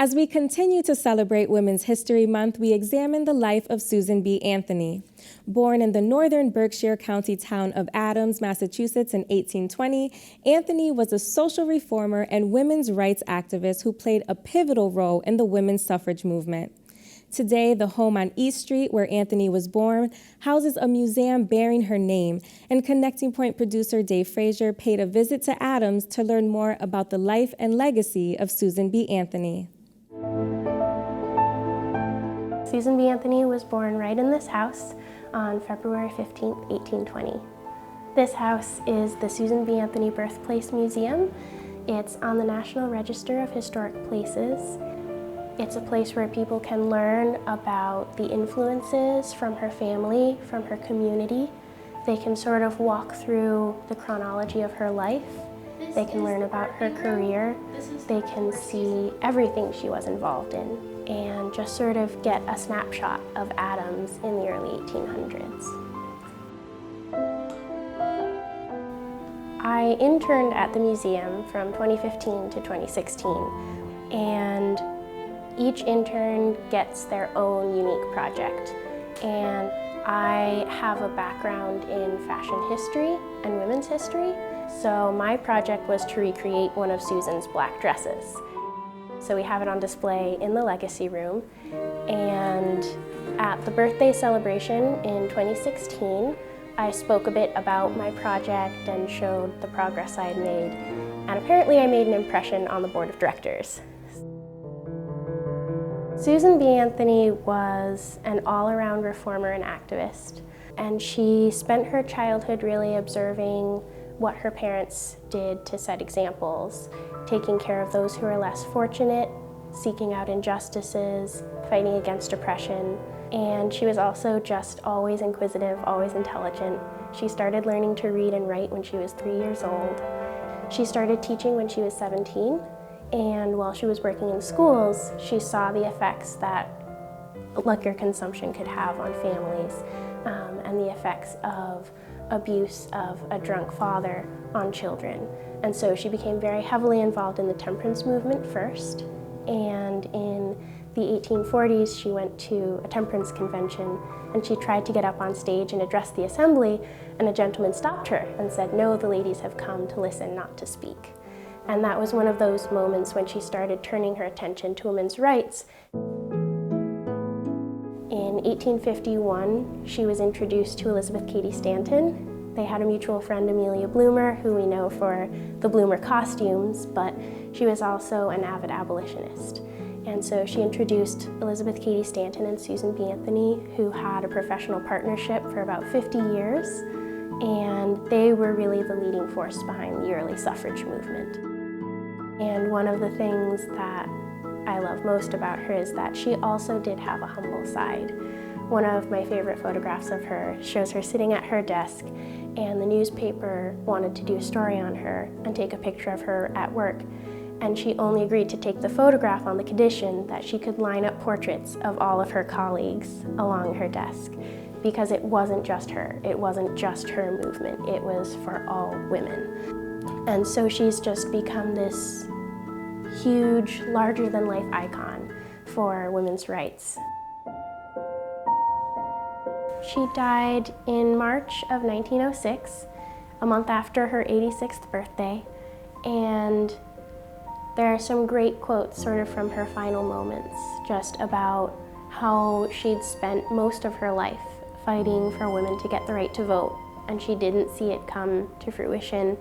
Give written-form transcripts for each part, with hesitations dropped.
As we continue to celebrate Women's History Month, we examine the life of Susan B. Anthony. Born in the northern Berkshire County town of Adams, Massachusetts in 1820, Anthony was a social reformer and women's rights activist who played a pivotal role in the women's suffrage movement. Today, the home on East Street, where Anthony was born, houses a museum bearing her name, and Connecting Point producer Dave Fraser paid a visit to Adams to learn more about the life and legacy of Susan B. Anthony. Susan B. Anthony was born right in this house on February 15, 1820. This house is the Susan B. Anthony Birthplace Museum. It's on the National Register of Historic Places. It's a place where people can learn about the influences from her family, from her community. They can sort of walk through the chronology of her life. They can learn about her career. They can see everything she was involved in and just sort of get a snapshot of Adams in the early 1800s. I interned at the museum from 2015 to 2016, and each intern gets their own unique project. And I have a background in fashion history and women's history, so my project was to recreate one of Susan's black dresses. So we have it on display in the Legacy Room, and at the birthday celebration in 2016, I spoke a bit about my project and showed the progress I had made, and apparently I made an impression on the board of directors. Susan B. Anthony was an all-around reformer and activist, and she spent her childhood really observing what her parents did to set examples, taking care of those who are less fortunate, seeking out injustices, fighting against oppression. And she was also just always inquisitive, always intelligent. She started learning to read and write when she was 3 years old. She started teaching when she was 17, and while she was working in schools, she saw the effects that liquor consumption could have on families, and the effects of abuse of a drunk father on children. And so she became very heavily involved in the temperance movement first, and in the 1840s she went to a temperance convention and she tried to get up on stage and address the assembly, and a gentleman stopped her and said, "No, the ladies have come to listen, not to speak." And that was one of those moments when she started turning her attention to women's rights. In 1851, she was introduced to Elizabeth Cady Stanton. They had a mutual friend, Amelia Bloomer, who we know for the Bloomer costumes, but she was also an avid abolitionist. And so she introduced Elizabeth Cady Stanton and Susan B. Anthony, who had a professional partnership for about 50 years, and they were really the leading force behind the early suffrage movement. And one of the things that I love most about her is that she also did have a humble side. One of my favorite photographs of her shows her sitting at her desk, and the newspaper wanted to do a story on her and take a picture of her at work. And she only agreed to take the photograph on the condition that she could line up portraits of all of her colleagues along her desk, because it wasn't just her. It wasn't just her movement. It was for all women. And so she's just become this huge, larger-than-life icon for women's rights. She died in March of 1906, a month after her 86th birthday, and there are some great quotes sort of from her final moments, just about how she'd spent most of her life fighting for women to get the right to vote, and she didn't see it come to fruition.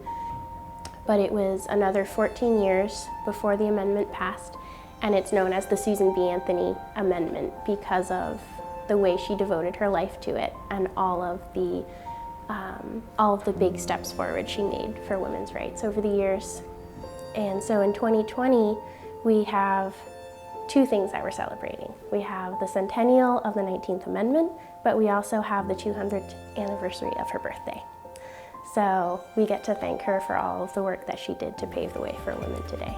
But it was another 14 years before the amendment passed, and it's known as the Susan B. Anthony Amendment because of the way she devoted her life to it and all of the big steps forward she made for women's rights over the years. And so in 2020, we have two things that we're celebrating. We have the centennial of the 19th Amendment, but we also have the 200th anniversary of her birthday. So we get to thank her for all of the work that she did to pave the way for women today.